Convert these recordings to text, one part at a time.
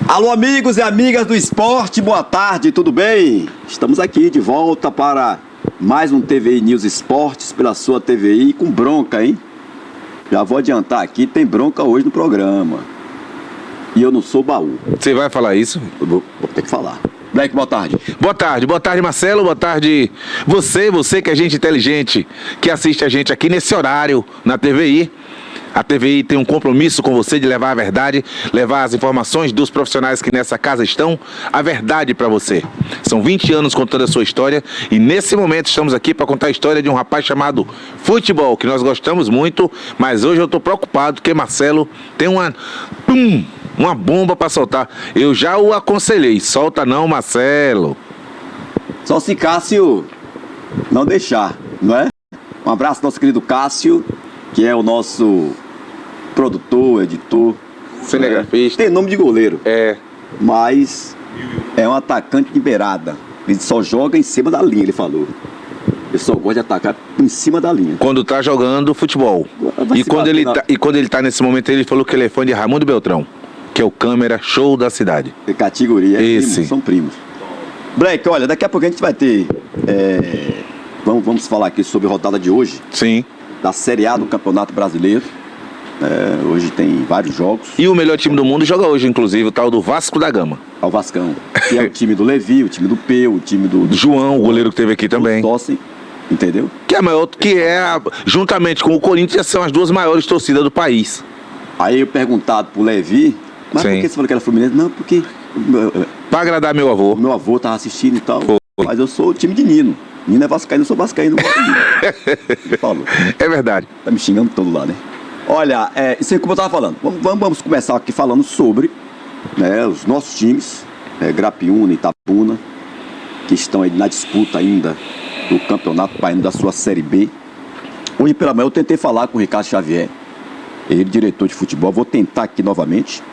Alô, amigos e amigas do esporte, boa tarde, tudo bem? Estamos aqui de volta para mais um TVI News Esportes pela sua TVI com bronca, hein? Já vou adiantar aqui, tem bronca hoje no programa. E eu não sou baú. Você vai falar isso? Vou ter que falar. Black, boa tarde. Boa tarde Marcelo, boa tarde você que é gente inteligente, que assiste a gente aqui nesse horário na TVI. A TVI tem um compromisso com você de levar a verdade, levar as informações dos profissionais que nessa casa estão, a verdade para você. São 20 anos contando a sua história e nesse momento estamos aqui para contar a história de um rapaz chamado Futebol, que nós gostamos muito, mas hoje eu estou preocupado porque Marcelo tem uma bomba para soltar. Eu já o aconselhei, solta não, Marcelo. Só se Cássio não deixar, não é? Um abraço ao nosso querido Cássio, que é o nosso produtor, editor, cinegrafista. Tem nome de goleiro. É. Mas é um atacante de beirada. Ele só joga em cima da linha, ele falou. Ele só gosta de atacar em cima da linha. Quando tá jogando futebol. E quando ele tá nesse momento, ele falou que ele é fã de Raimundo Beltrão, que é o câmera show da cidade. De categoria. Esse. Primos, são primos. Black, olha, daqui a pouco a gente vai ter... Vamos falar aqui sobre a rodada de hoje. Sim. Da Série A do Campeonato Brasileiro. Hoje tem vários jogos. E o melhor time do mundo joga hoje, inclusive, o tal do Vasco da Gama. É o Vascão. Que é o time do Levi, o time do Peu, o time do João, o goleiro que teve aqui também. Tossem, entendeu? Que é a maior, juntamente com o Corinthians, são as duas maiores torcidas do país. Aí eu perguntado pro Levi, mas Sim. por que você falou que era Fluminense? Não, porque... Pra agradar meu avô. Meu avô tava assistindo e tal. Foi. Mas eu sou o time de Nino. Nino é vascaíno, eu sou vascaíno. Ele falou. É verdade. Tá me xingando todo lá, né? Olha, isso aí como eu tava falando. Vamos começar aqui falando sobre os nossos times, Grapiúna e Itabuna, que estão aí na disputa ainda do Campeonato Baiano da sua Série B. Hoje pela manhã eu tentei falar com o Ricardo Xavier, ele diretor de futebol. Vou tentar aqui novamente,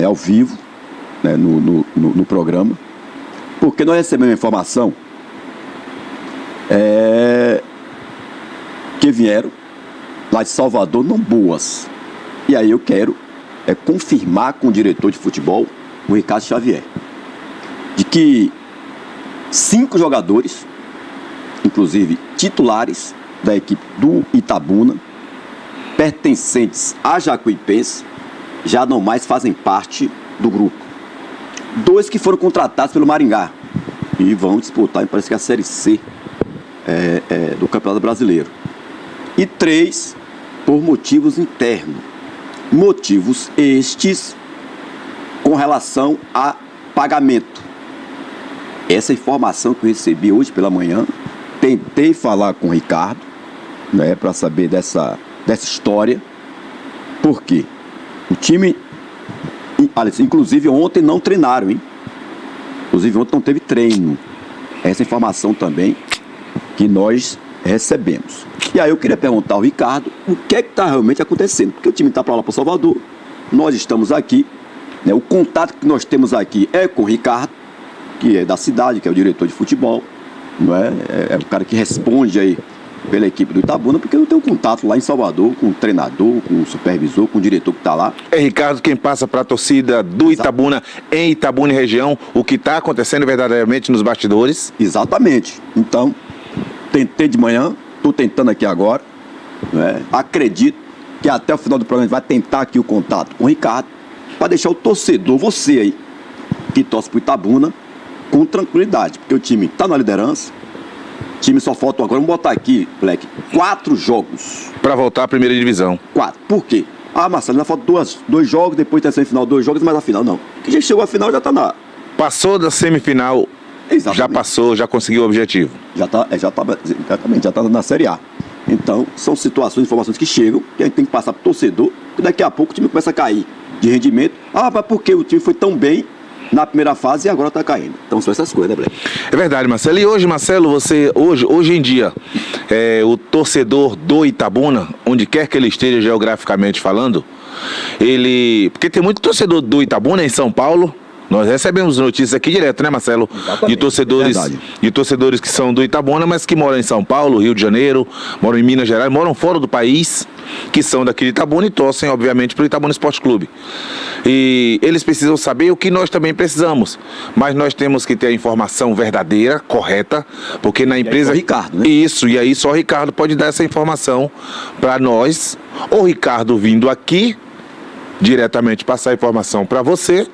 ao vivo, no programa, porque nós recebemos informação que vieram lá de Salvador, não boas. E aí eu quero confirmar com o diretor de futebol, o Ricardo Xavier, de que 5 jogadores, inclusive titulares da equipe do Itabuna, pertencentes a Jacuipense, já não mais fazem parte do grupo. 2 que foram contratados pelo Maringá e vão disputar, parece que a Série C do Campeonato Brasileiro. E 3 por motivos internos. Motivos estes com relação a pagamento. Essa informação que eu recebi hoje pela manhã, tentei falar com o Ricardo, para saber dessa história. Por quê? O time, inclusive ontem não treinaram, hein? Inclusive ontem não teve treino. Essa informação também que nós recebemos. E aí eu queria perguntar ao Ricardo o que é que está realmente acontecendo, porque o time está para lá para Salvador, nós estamos aqui, o contato que nós temos aqui é com o Ricardo, que é da cidade, que é o diretor de futebol, é o cara que responde aí pela equipe do Itabuna, porque eu não tenho contato lá em Salvador com o treinador, com o supervisor, com o diretor que está lá. É Ricardo quem passa para a torcida do Itabuna, em Itabuna e região, o que está acontecendo verdadeiramente nos bastidores. Exatamente. Então, tentei de manhã, estou tentando aqui agora, acredito que até o final do programa a gente vai tentar aqui o contato com o Ricardo, para deixar o torcedor, você aí, que torce para o Itabuna, com tranquilidade, porque o time está na liderança, o time só falta agora, vamos botar aqui, Black, 4 jogos. Para voltar à primeira divisão. 4, por quê? Marcelo, ainda falta 2 jogos, depois da semifinal 2 jogos, mas a final não. Que já chegou à final, já está na... Passou da semifinal. Exatamente. Já passou, já conseguiu o objetivo. Já está na Série A. Então, são situações, informações que chegam, que a gente tem que passar para o torcedor, que daqui a pouco o time começa a cair de rendimento. Mas por que o time foi tão bem na primeira fase e agora está caindo? Então, são essas coisas, né, Black? É verdade, Marcelo. E hoje, Marcelo, hoje em dia, o torcedor do Itabuna, onde quer que ele esteja geograficamente falando, porque tem muito torcedor do Itabuna em São Paulo. Nós recebemos notícias aqui direto, né, Marcelo? Exatamente. De torcedores que são do Itabuna, mas que moram em São Paulo, Rio de Janeiro, moram em Minas Gerais, moram fora do país, que são daqui de Itabuna e torcem, obviamente, para o Itabuna Esporte Clube. E eles precisam saber o que nós também precisamos, mas nós temos que ter a informação verdadeira, correta, porque na empresa... E aí só o Ricardo, né? Isso, e aí só o Ricardo pode dar essa informação para nós, ou o Ricardo vindo aqui, diretamente passar a informação para você,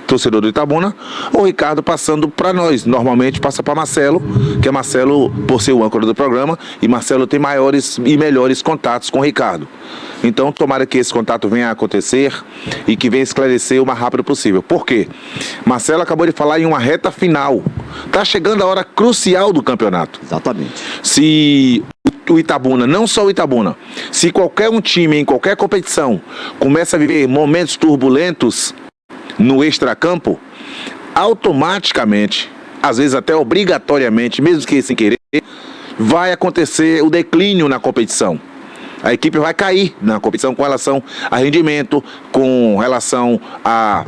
torcedor do Itabuna, ou o Ricardo passando para nós. Normalmente passa para Marcelo, que é Marcelo, por ser o âncora do programa, e Marcelo tem maiores e melhores contatos com o Ricardo. Então, tomara que esse contato venha a acontecer e que venha esclarecer o mais rápido possível. Por quê? Marcelo acabou de falar em uma reta final. Está chegando a hora crucial do campeonato. Exatamente. Se o Itabuna, não só o Itabuna, se qualquer um time em qualquer competição começa a viver momentos turbulentos no extracampo, automaticamente, às vezes até obrigatoriamente, mesmo que sem querer, vai acontecer o declínio na competição. A equipe vai cair na competição com relação a rendimento, com relação a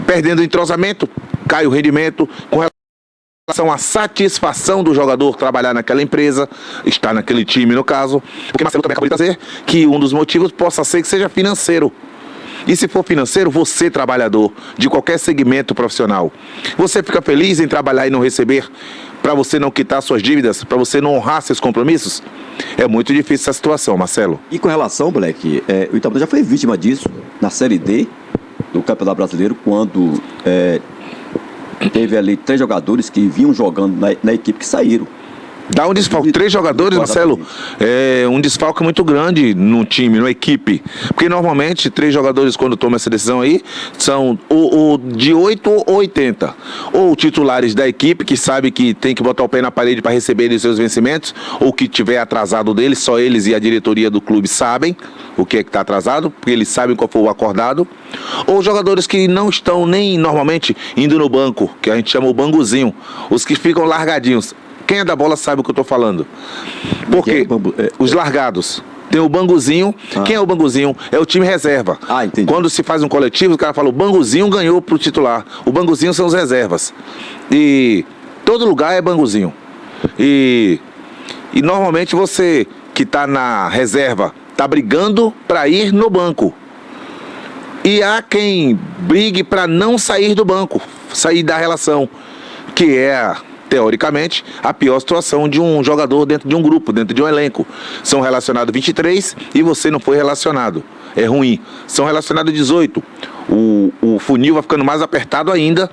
perdendo o entrosamento, cai o rendimento, com relação à satisfação do jogador trabalhar naquela empresa, estar naquele time no caso, porque Marcelo também acabou de dizer que um dos motivos possa ser que seja financeiro. E se for financeiro, você, trabalhador de qualquer segmento profissional, você fica feliz em trabalhar e não receber, para você não quitar suas dívidas, para você não honrar seus compromissos? É muito difícil essa situação, Marcelo. E com relação, Black, o Itabuna já foi vítima disso na Série D do Campeonato Brasileiro, quando teve ali 3 jogadores que vinham jogando na equipe que saíram. Dá um desfalque. 3 jogadores, Marcelo, é um desfalque muito grande no time, numa equipe. Porque normalmente 3 jogadores, quando tomam essa decisão aí, são de 8 ou 80. Ou titulares da equipe, que sabe que tem que botar o pé na parede para receber os seus vencimentos, ou que tiver atrasado deles, só eles e a diretoria do clube sabem o que é que está atrasado, porque eles sabem qual foi o acordado. Ou jogadores que não estão nem normalmente indo no banco, que a gente chama o banguzinho, os que ficam largadinhos. Quem é da bola sabe o que eu estou falando. Porque os largados. Tem o banguzinho. Quem é o banguzinho? É o time reserva. Entendi. Quando se faz um coletivo, o cara fala, o banguzinho ganhou pro titular. O banguzinho são os reservas. E todo lugar é banguzinho. E normalmente você que está na reserva está brigando para ir no banco. E há quem brigue para não sair do banco, sair da relação, que é teoricamente, a pior situação de um jogador dentro de um grupo, dentro de um elenco. São relacionados 23 e você não foi relacionado. É ruim. São relacionados 18. O funil vai ficando mais apertado ainda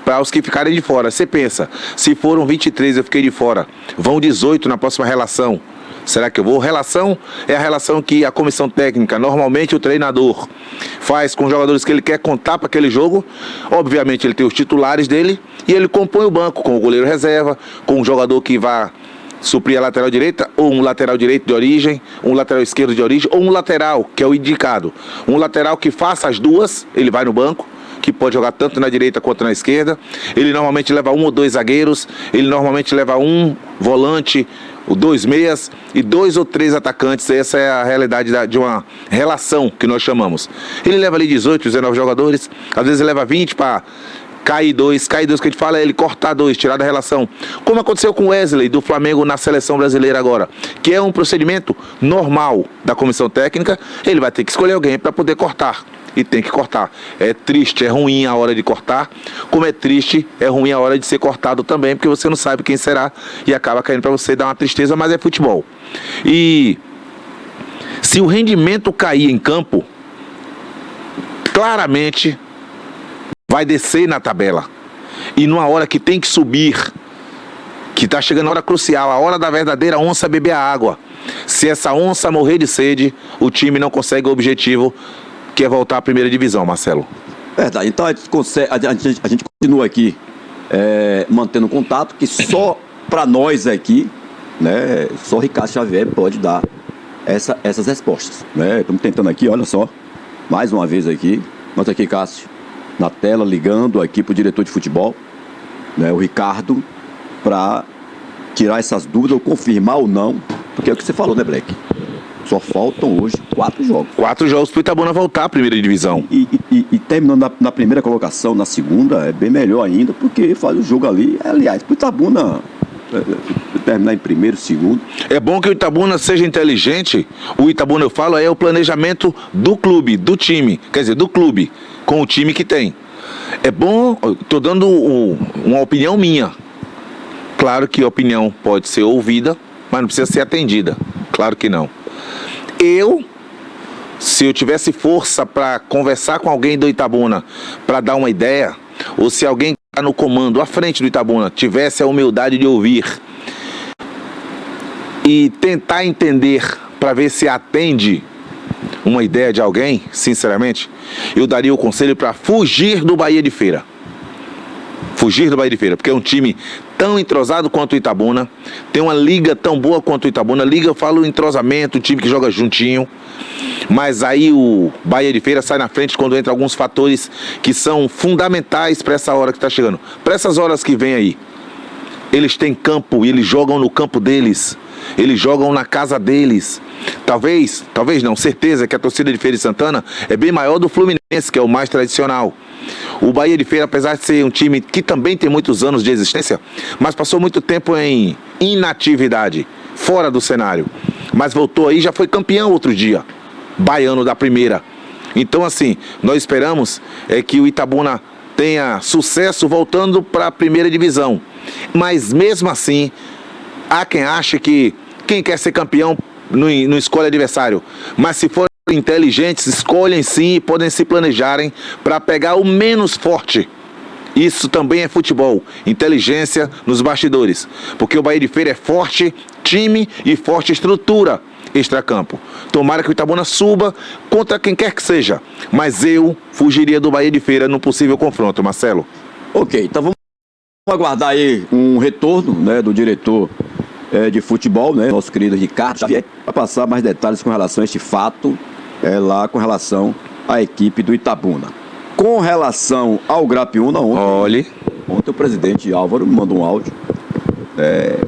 para os que ficarem de fora. Você pensa, se foram 23 eu fiquei de fora, vão 18 na próxima relação. Será que eu vou? Relação é a relação que a comissão técnica, normalmente o treinador, faz com os jogadores que ele quer contar para aquele jogo. Obviamente ele tem os titulares dele e ele compõe o banco com o goleiro reserva, com um jogador que vai suprir a lateral direita, ou um lateral direito de origem, um lateral esquerdo de origem, ou um lateral, que é o indicado. Um lateral que faça as duas, ele vai no banco, que pode jogar tanto na direita quanto na esquerda. Ele normalmente leva 1 ou 2 zagueiros, ele normalmente leva 1 volante, 2 meias e 2 ou 3 atacantes. Essa é a realidade de uma relação que nós chamamos. Ele leva ali 18, 19 jogadores, às vezes ele leva 20 para cair 2 que a gente fala é ele cortar 2, tirar da relação. Como aconteceu com o Wesley do Flamengo na seleção brasileira agora, que é um procedimento normal da comissão técnica, ele vai ter que escolher alguém para poder cortar. E tem que cortar. É triste, é ruim a hora de cortar, como é triste, é ruim a hora de ser cortado também, porque você não sabe quem será e acaba caindo para você, dá uma tristeza, mas é futebol. E se o rendimento cair em campo, claramente vai descer na tabela. E numa hora que tem que subir, que está chegando a hora crucial, a hora da verdadeira onça beber a água. Se essa onça morrer de sede, o time não consegue o objetivo, que é voltar à primeira divisão, Marcelo. Verdade. Então a gente continua aqui mantendo contato, que só para nós aqui, né, só o Ricardo Xavier pode dar essas respostas, né? Estamos tentando aqui, olha só, mais uma vez aqui, nós aqui, Cássio, na tela, ligando aqui para o diretor de futebol, né, o Ricardo, para tirar essas dúvidas, ou confirmar ou não, porque é o que você falou, né, Black? Só faltam hoje 4 jogos. 4 jogos para o Itabuna voltar à primeira divisão. E terminando na primeira colocação, na segunda, é bem melhor ainda, porque faz o jogo ali. Aliás, para o Itabuna, terminar em primeiro, segundo. É bom que o Itabuna seja inteligente. O Itabuna, eu falo, é o planejamento do clube, do time. Quer dizer, do clube, com o time que tem. É bom, estou dando uma opinião minha. Claro que a opinião pode ser ouvida, mas não precisa ser atendida. Claro que não. Se eu tivesse força para conversar com alguém do Itabuna, para dar uma ideia, ou se alguém que está no comando, à frente do Itabuna, tivesse a humildade de ouvir e tentar entender para ver se atende uma ideia de alguém, sinceramente, eu daria o conselho para fugir do Bahia de Feira. Fugir do Bahia de Feira, porque é um time tão entrosado quanto o Itabuna, tem uma liga tão boa quanto o Itabuna. Liga, eu falo entrosamento, o time que joga juntinho, mas aí o Bahia de Feira sai na frente quando entra alguns fatores que são fundamentais para essa hora que está chegando. Para essas horas que vem aí, eles têm campo e eles jogam no campo deles, eles jogam na casa deles. Talvez não, certeza que a torcida de Feira de Santana é bem maior do Fluminense, que é o mais tradicional. O Bahia de Feira, apesar de ser um time que também tem muitos anos de existência, mas passou muito tempo em inatividade, fora do cenário. Mas voltou aí, já foi campeão outro dia, baiano da primeira. Então assim, nós esperamos que o Itabuna tenha sucesso voltando para a primeira divisão. Mas mesmo assim, há quem ache que quem quer ser campeão não escolhe adversário. Mas se for inteligentes, escolhem sim e podem se planejarem para pegar o menos forte. Isso também é futebol, inteligência nos bastidores, porque o Bahia de Feira é forte time e forte estrutura extracampo. Tomara que o Itabuna suba contra quem quer que seja, mas eu fugiria do Bahia de Feira no possível confronto, Marcelo. Ok, então vamos aguardar aí um retorno, né, do diretor de futebol, né, nosso querido Ricardo Xavier, para passar mais detalhes com relação a este fato, lá com relação à equipe do Itabuna. Com relação ao Grapiúna, ontem o presidente Álvaro me mandou um áudio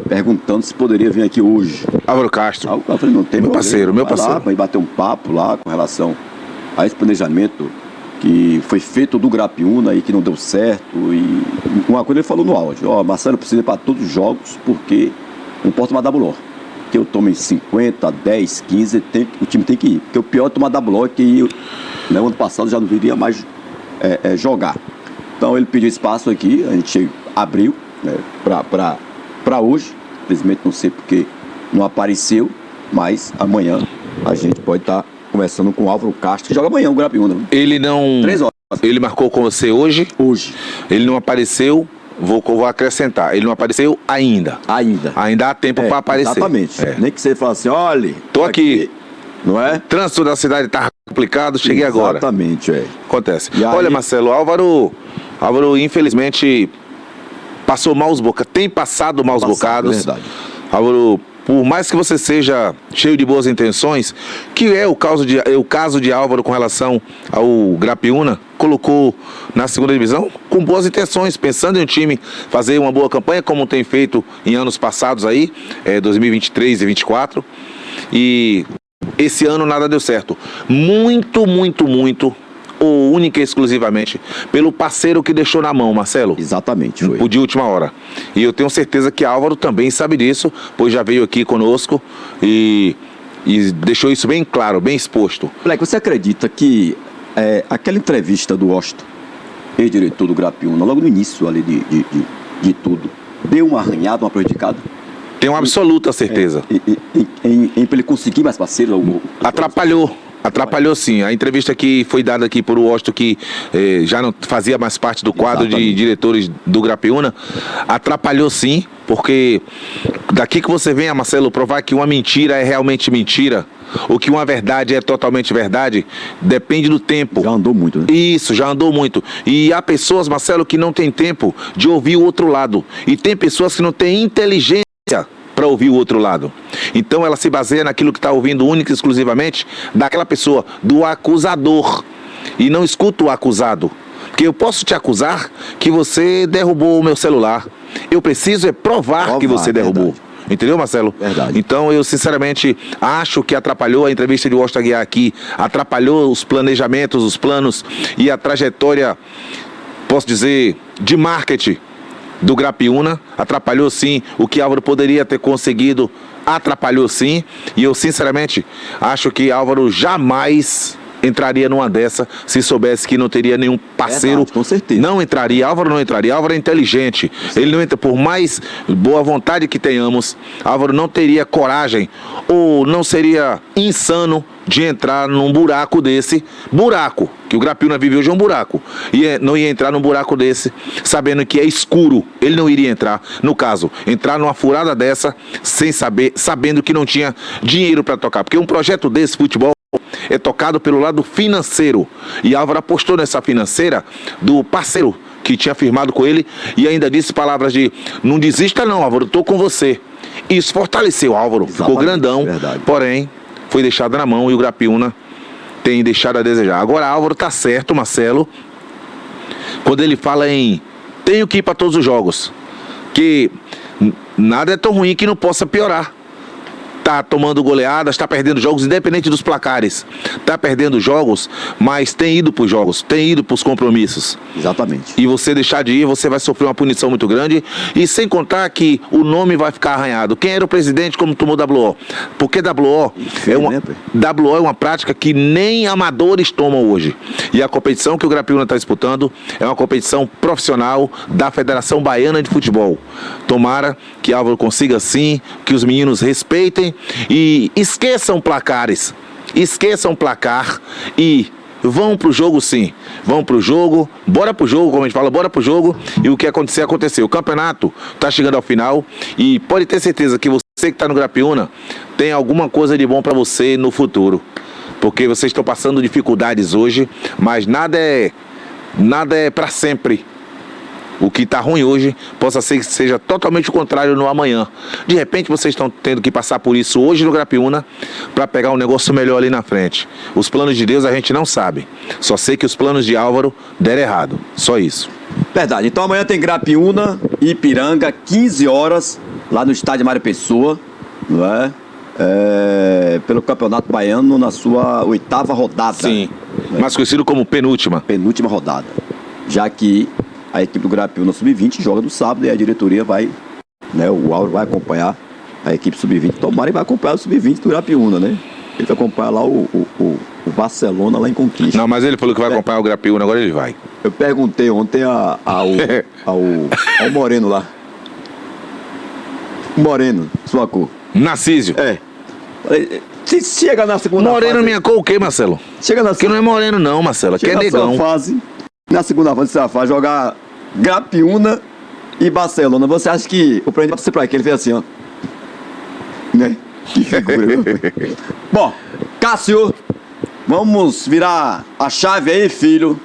perguntando se poderia vir aqui hoje. Álvaro Castro. Eu falei, não tem meu parceiro. Lá, vai bater um papo lá com relação a esse planejamento que foi feito do Grapiúna e que não deu certo. E uma coisa ele falou no áudio: Marcelo, precisa ir para todos os jogos porque não pode tomar dabuló. Que eu tome 50, 10, 15, o time tem que ir. Porque o pior é tomar dabuló, que o ano passado já não viria mais jogar. Então ele pediu espaço aqui, a gente abriu, né, para hoje. Infelizmente não sei porque não apareceu, mas amanhã a gente pode estar conversando com o Álvaro Castro, que joga amanhã o Grapiúna. Ele não... 3 horas. Ele marcou com você hoje? Hoje. Ele não apareceu, vou acrescentar, ele não apareceu ainda. Ainda há tempo para aparecer. Exatamente. Nem que você fale assim, olha... Tô aqui. Não é? Trânsito da cidade tá complicado, cheguei agora. Exatamente, Acontece. E olha, aí... Marcelo, Álvaro infelizmente passou maus bocados, tem passado maus bocados. Verdade. Álvaro, por mais que você seja cheio de boas intenções, que é o caso de Álvaro com relação ao Grapiúna, colocou na segunda divisão com boas intenções, pensando em um time fazer uma boa campanha, como tem feito em anos passados aí, 2023 e 2024. E esse ano nada deu certo. Muito, ou única e exclusivamente, pelo parceiro que deixou na mão, Marcelo. Exatamente, foi. De última hora. E eu tenho certeza que Álvaro também sabe disso, pois já veio aqui conosco e deixou isso bem claro, bem exposto. Moleque, você acredita que aquela entrevista do Washington, ex-diretor do Grapiúna, logo no início ali de tudo, deu uma arranhada, uma prejudicada? Tenho absoluta certeza. Para ele conseguir mais parceiros? Atrapalhou sim. A entrevista que foi dada aqui por Washington, que já não fazia mais parte do quadro de diretores do Grapiúna, atrapalhou sim, porque daqui que você vem, Marcelo, provar que uma mentira é realmente mentira, ou que uma verdade é totalmente verdade, depende do tempo. Já andou muito, né? Isso, já andou muito. E há pessoas, Marcelo, que não tem tempo de ouvir o outro lado. E tem pessoas que não têm inteligência para ouvir o outro lado. Então ela se baseia naquilo que está ouvindo única e exclusivamente daquela pessoa, do acusador. E não escuta o acusado. Porque eu posso te acusar que você derrubou o meu celular. Eu preciso provar que você derrubou. Verdade. Entendeu, Marcelo? Verdade. Então eu sinceramente acho que atrapalhou a entrevista de Washington Aguiar aqui, atrapalhou os planejamentos, os planos e a trajetória, posso dizer, de marketing do Grapiúna, atrapalhou sim. O que Álvaro poderia ter conseguido, atrapalhou sim. E eu sinceramente acho que Álvaro jamais entraria numa dessa se soubesse que não teria nenhum parceiro. Verdade, com certeza. Não entraria, Álvaro não entraria. Álvaro é inteligente. Ele não entra, por mais boa vontade que tenhamos, Álvaro não teria coragem ou não seria insano de entrar num buraco desse. Buraco, que o Grapiúna vive hoje é um buraco. E não ia entrar num buraco desse, sabendo que é escuro. Ele não iria entrar. No caso, entrar numa furada dessa, sem saber, sabendo que não tinha dinheiro para tocar. Porque um projeto desse, futebol, é tocado pelo lado financeiro. E Álvaro apostou nessa financeira do parceiro que tinha firmado com ele e ainda disse palavras de: não desista não, Álvaro, estou com você. Isso fortaleceu Álvaro. Exatamente, ficou grandão, verdade. Porém foi deixado na mão e o Grapiúna tem deixado a desejar. Agora Álvaro tá certo, Marcelo, quando ele fala em tenho que ir para todos os jogos, que nada é tão ruim que não possa piorar. Tá tomando goleadas, tá perdendo jogos, independente dos placares. Tá perdendo jogos, mas tem ido pros jogos, tem ido pros compromissos. Exatamente. E você deixar de ir, você vai sofrer uma punição muito grande. E sem contar que o nome vai ficar arranhado. Quem era o presidente como tomou WO? Porque WO é uma prática que nem amadores tomam hoje. E a competição que o Grapiúna está disputando é uma competição profissional da Federação Baiana de Futebol. Tomara que Álvaro consiga sim, que os meninos respeitem e esqueçam placares, esqueçam placar e vão pro jogo sim, vão pro jogo, bora pro jogo, como a gente fala, bora pro jogo e o que acontecer, aconteceu. O campeonato tá chegando ao final e pode ter certeza que você que tá no Grapiúna tem alguma coisa de bom para você no futuro, porque vocês estão passando dificuldades hoje, mas nada é para sempre. O que está ruim hoje possa ser que seja totalmente o contrário no amanhã. De repente vocês estão tendo que passar por isso hoje no Grapiúna para pegar um negócio melhor ali na frente. Os planos de Deus a gente não sabe. Só sei que os planos de Álvaro deram errado. Só isso. Verdade. Então amanhã tem Grapiúna e Ipiranga, 15 horas, lá no estádio Mário Pessoa, não é? Pelo Campeonato Baiano, na sua 8ª rodada. Sim, mais conhecido como penúltima. Penúltima rodada. Já que a equipe do Grapiúna Sub-20 joga no sábado e a diretoria vai, né, o Álvaro vai acompanhar a equipe Sub-20. Tomara e vai acompanhar o Sub-20 do Grapiúna, né? Ele vai acompanhar lá o Barcelona lá em Conquista. Não, mas ele falou que vai acompanhar o Grapiúna, agora ele vai. Eu perguntei ontem ao Moreno lá. Moreno, sua cor. Narcísio. Se chega na segunda Moreno fase... minha cor o quê, Marcelo? Chega na Porque não é moreno não, Marcelo, aqui é negão. Na segunda fase, você vai jogar Grapiúna e Barcelona. Você acha que o presidente vai ser pra quê? Ele fez assim, ó. Né? Que figura, viu? Bom, Cássio, vamos virar a chave aí, filho.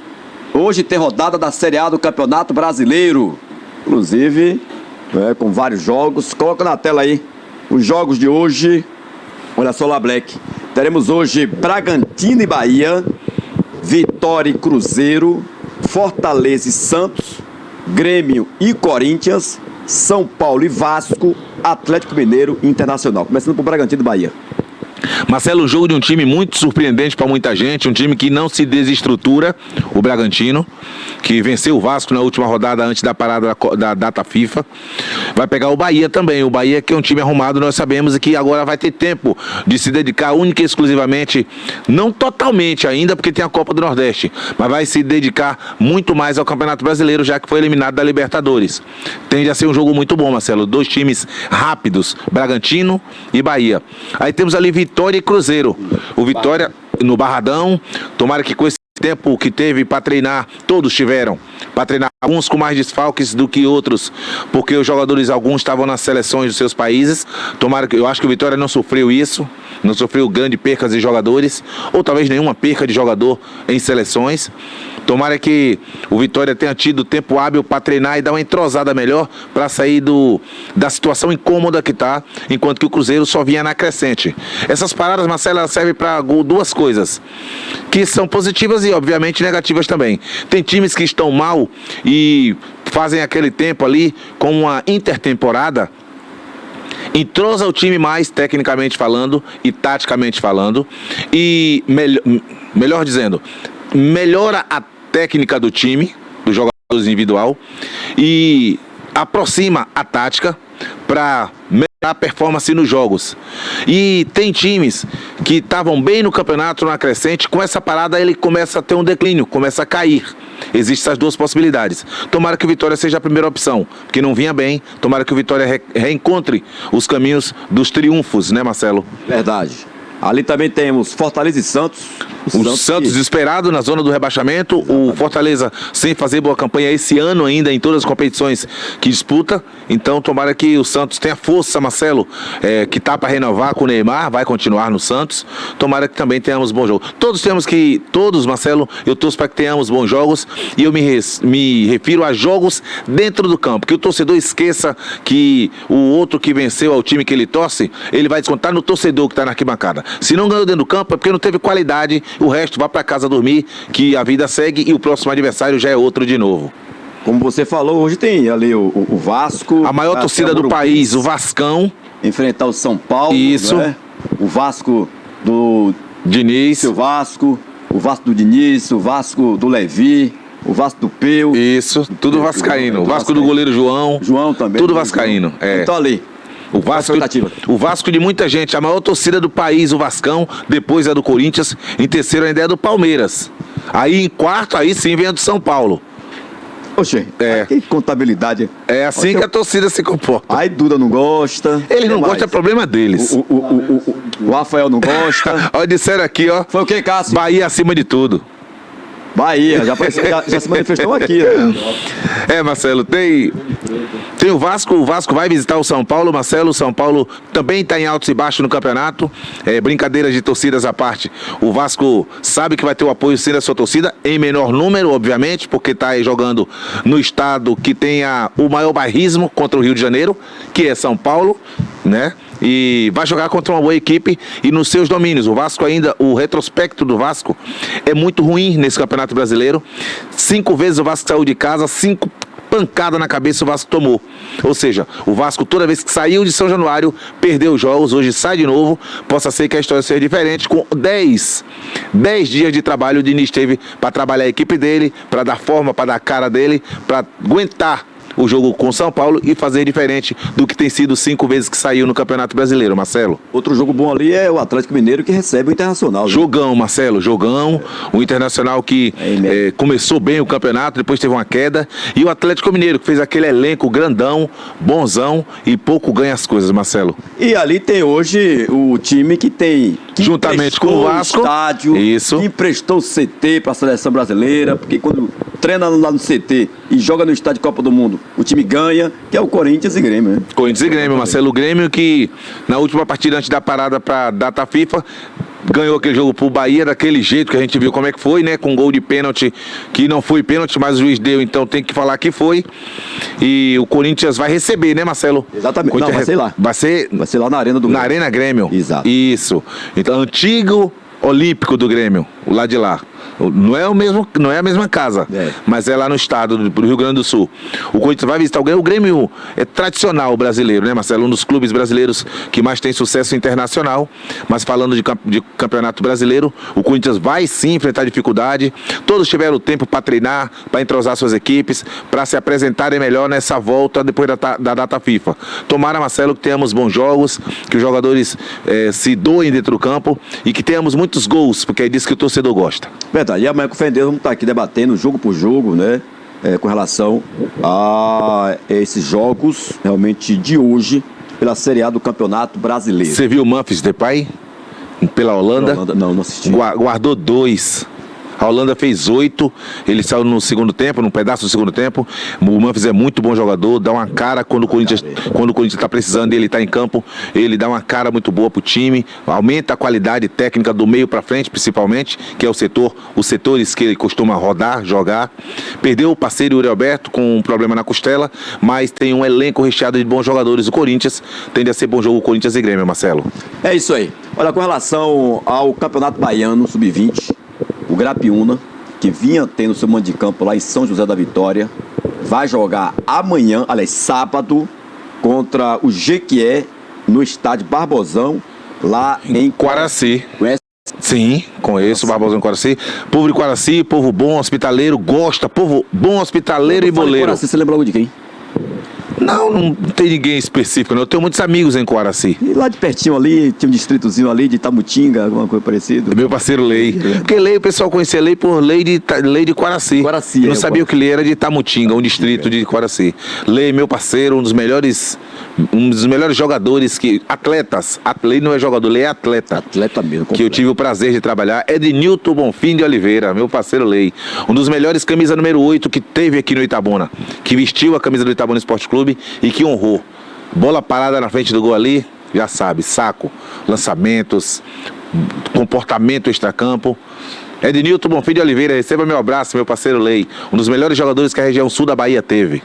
Hoje tem rodada da Série A do Campeonato Brasileiro. Inclusive, com vários jogos. Coloca na tela aí os jogos de hoje. Olha só lá, Black. Teremos hoje Bragantino e Bahia, Vitória e Cruzeiro, Fortaleza e Santos, Grêmio e Corinthians, São Paulo e Vasco, Atlético Mineiro e Internacional. Começando por Bragantino e Bahia. Marcelo, um jogo de um time muito surpreendente para muita gente, um time que não se desestrutura, o Bragantino, que venceu o Vasco na última rodada antes da parada da data FIFA. Vai pegar o Bahia também, o Bahia que é um time arrumado, nós sabemos, e que agora vai ter tempo de se dedicar única e exclusivamente, não totalmente ainda, porque tem a Copa do Nordeste, mas vai se dedicar muito mais ao Campeonato Brasileiro, já que foi eliminado da Libertadores. Tende a ser um jogo muito bom, Marcelo, dois times rápidos, Bragantino e Bahia. Aí temos ali Vitória e Cruzeiro. O Vitória no Barradão, tomara que com esse tempo que teve para treinar, todos tiveram para treinar, alguns com mais desfalques do que outros, porque os jogadores, alguns estavam nas seleções dos seus países. Tomara que, eu acho que o Vitória não sofreu isso, não sofreu grandes percas de jogadores, ou talvez nenhuma perca de jogador em seleções. Tomara que o Vitória tenha tido tempo hábil para treinar e dar uma entrosada melhor para sair da situação incômoda que está, enquanto que o Cruzeiro só vinha na crescente. Essas paradas, Marcelo, servem para duas coisas, que são positivas e obviamente negativas também. Tem times que estão mal e fazem aquele tempo ali com uma intertemporada, entrosa o time mais tecnicamente falando e taticamente falando, e melhor dizendo, melhora a técnica do time, dos jogadores individual, e aproxima a tática para melhorar a performance nos jogos. E tem times que estavam bem no campeonato, na crescente, com essa parada ele começa a ter um declínio, começa a cair. Existem essas duas possibilidades. Tomara que o Vitória seja a primeira opção, porque não vinha bem. Tomara que o Vitória reencontre os caminhos dos triunfos, né, Marcelo? Verdade. Ali também temos Fortaleza e Santos. O Santos desesperado na zona do rebaixamento. Exatamente. O Fortaleza sem fazer boa campanha esse ano ainda em todas as competições que disputa. Então tomara que o Santos tenha força, Marcelo, que tá para renovar com o Neymar, vai continuar no Santos. Tomara que também tenhamos bons jogos. Todos, Marcelo, eu torço para que tenhamos bons jogos. E eu me refiro a jogos dentro do campo. Que o torcedor esqueça que o outro que venceu ao time que ele torce, ele vai descontar no torcedor que está na arquibancada. Se não ganhou dentro do campo é porque não teve qualidade, o resto vai para casa dormir, que a vida segue e o próximo adversário já é outro de novo. Como você falou, hoje tem ali o Vasco. A maior torcida do país, o Vascão. Enfrentar o São Paulo. Isso. Né? O Vasco do Diniz. O Vasco do Diniz, o Vasco do Levi, o Vasco do Peu. Isso, tudo vascaíno. O Vasco do goleiro João. João também. Tudo vascaíno. Então ali. O Vasco de muita gente, a maior torcida do país, o Vascão, depois é do Corinthians, em terceiro ainda é do Palmeiras. Aí em quarto, aí sim vem a do São Paulo. Oxe, que contabilidade. É assim que a torcida se comporta. Aí Duda não gosta. Ele não gosta, é problema deles. O Rafael não gosta. Olha, disseram aqui, ó. Foi o que, Cássio? Bahia acima de tudo. Bahia, já se manifestou aqui. Né? Marcelo, tem o Vasco vai visitar o São Paulo, Marcelo. O São Paulo também está em altos e baixos no campeonato. Brincadeiras de torcidas à parte. O Vasco sabe que vai ter o apoio sim da sua torcida, em menor número, obviamente, porque está jogando no estado que tem o maior bairrismo contra o Rio de Janeiro, que é São Paulo, né? E vai jogar contra uma boa equipe e nos seus domínios. O Vasco ainda, o retrospecto do Vasco é muito ruim nesse Campeonato Brasileiro. 5 vezes o Vasco saiu de casa, 5 pancadas na cabeça o Vasco tomou. Ou seja, o Vasco toda vez que saiu de São Januário, perdeu os jogos, hoje sai de novo. Possa ser que a história seja diferente. Com 10 dias de trabalho, o Diniz teve para trabalhar a equipe dele, para dar forma, para dar cara dele, para aguentar o jogo com o São Paulo e fazer diferente do que tem sido 5 vezes que saiu no Campeonato Brasileiro, Marcelo. Outro jogo bom ali é o Atlético Mineiro, que recebe o Internacional. Jogão, Marcelo, jogão. O Internacional que começou bem o campeonato, depois teve uma queda. E o Atlético Mineiro, que fez aquele elenco grandão, bonzão e pouco ganha as coisas, Marcelo. E ali tem hoje o time que juntamente com o Vasco, estádio, isso. Que emprestou o CT para a seleção brasileira, porque quando treina lá no CT e joga no estádio Copa do Mundo, o time ganha, que é o Corinthians e Grêmio, né? Corinthians e Grêmio, Marcelo. O Grêmio que na última partida antes da parada para data FIFA ganhou aquele jogo pro Bahia daquele jeito que a gente viu como é que foi, né? Com gol de pênalti, que não foi pênalti, mas o juiz deu, então tem que falar que foi. E o Corinthians vai receber, né, Marcelo? Exatamente. Não, vai ser lá. Vai ser lá na Arena do Grêmio. Na Arena Grêmio. Exato. Isso. Então, antigo Olímpico do Grêmio, o lado de lá. Não é a mesma casa, mas é lá no estado do Rio Grande do Sul. O Corinthians vai visitar o Grêmio. O Grêmio é tradicional brasileiro, né, Marcelo? Um dos clubes brasileiros que mais tem sucesso internacional. Mas falando de campeonato brasileiro, o Corinthians vai sim enfrentar dificuldade. Todos tiveram tempo para treinar, para entrosar suas equipes, para se apresentarem melhor nessa volta depois da data FIFA. Tomara, Marcelo, que tenhamos bons jogos, que os jogadores se doem dentro do campo e que tenhamos muitos gols, porque é disso que o torcedor gosta. Verdade. E amanhã com o Fendeiro vamos estar aqui debatendo jogo por jogo, né? Com relação a esses jogos realmente de hoje pela Série A do Campeonato Brasileiro. Você viu o Memphis Depay pela Holanda? Não assisti. Guardou 2. A Holanda fez 8, ele saiu no segundo tempo, num pedaço do segundo tempo. O Memphis é muito bom jogador, dá uma cara quando o Corinthians está precisando, ele está em campo, ele dá uma cara muito boa pro time, aumenta a qualidade técnica do meio para frente, principalmente, que é os setores que ele costuma rodar, jogar. Perdeu o parceiro Yuri Alberto com um problema na costela, mas tem um elenco recheado de bons jogadores. O Corinthians tende a ser bom jogo, o Corinthians e Grêmio, Marcelo. É isso aí. Olha, com relação ao Campeonato Baiano Sub-20, o Grapiúna, que vinha tendo seu mando de campo lá em São José da Vitória, vai jogar amanhã, aliás, sábado, contra o Jequié, no estádio Barbosão, lá em Quaraci. Conhece? Sim, conheço o Barbosão em Quaraci. Povo de Quaraci, povo bom, hospitaleiro, gosta, povo bom, hospitaleiro e boleiro. Quaraci, você lembra logo de quem? Não tem ninguém específico, não. Eu tenho muitos amigos em Coaraci. E lá de pertinho ali, tinha um distritozinho ali de Itamutinga, alguma coisa parecida. Meu parceiro Lei. Porque Lei, o pessoal conhecia Lei por Lei de Coaraci. Coaraci, Eu não sabia o que Lei era de Itamutinga, um distrito de Coaraci. Lei, meu parceiro, um dos melhores jogadores atletas. Lei não é jogador, Lei é atleta. Atleta mesmo. Que eu tive o prazer de trabalhar. Ednilton Bonfim de Oliveira, meu parceiro Lei. Um dos melhores camisa número 8 que teve aqui no Itabuna. Que vestiu a camisa do Itabuna Esporte Clube e que honrou. Bola parada na frente do gol ali, já sabe, saco, lançamentos, comportamento extracampo. Ednilton Bonfim de Oliveira, receba meu abraço, meu parceiro Lei. Um dos melhores jogadores que a região sul da Bahia teve.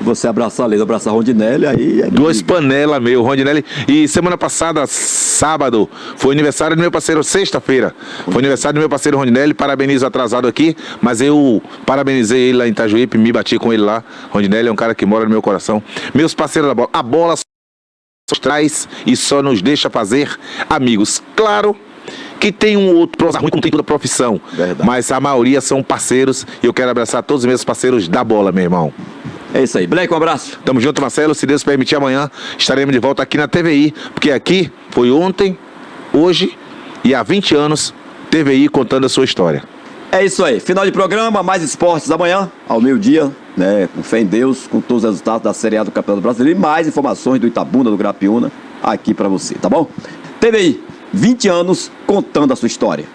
Você abraçar a Lei, abraçar a Rondinelli, aí... Duas panelas, meu, Rondinelli. E semana passada, sábado, foi aniversário do meu parceiro, sexta-feira. Foi aniversário do meu parceiro Rondinelli, parabenizo atrasado aqui, mas eu parabenizei ele lá em Itajuípe, me bati com ele lá. Rondinelli é um cara que mora no meu coração. Meus parceiros da bola, a bola só traz e só nos deixa fazer amigos. Claro que tem um outro prosa ruim, como tem toda a profissão. Verdade. Mas a maioria são parceiros e eu quero abraçar todos os meus parceiros da bola, meu irmão. É isso aí. Bleco, um abraço. Tamo junto, Marcelo. Se Deus permitir, amanhã estaremos de volta aqui na TVI, porque aqui foi ontem, hoje e há 20 anos, TVI contando a sua história. É isso aí. Final de programa, mais esportes amanhã, ao meio-dia, né? Com fé em Deus, com todos os resultados da Série A do Campeonato Brasileiro e mais informações do Itabuna, do Grapiúna, aqui pra você, tá bom? TVI, 20 anos contando a sua história.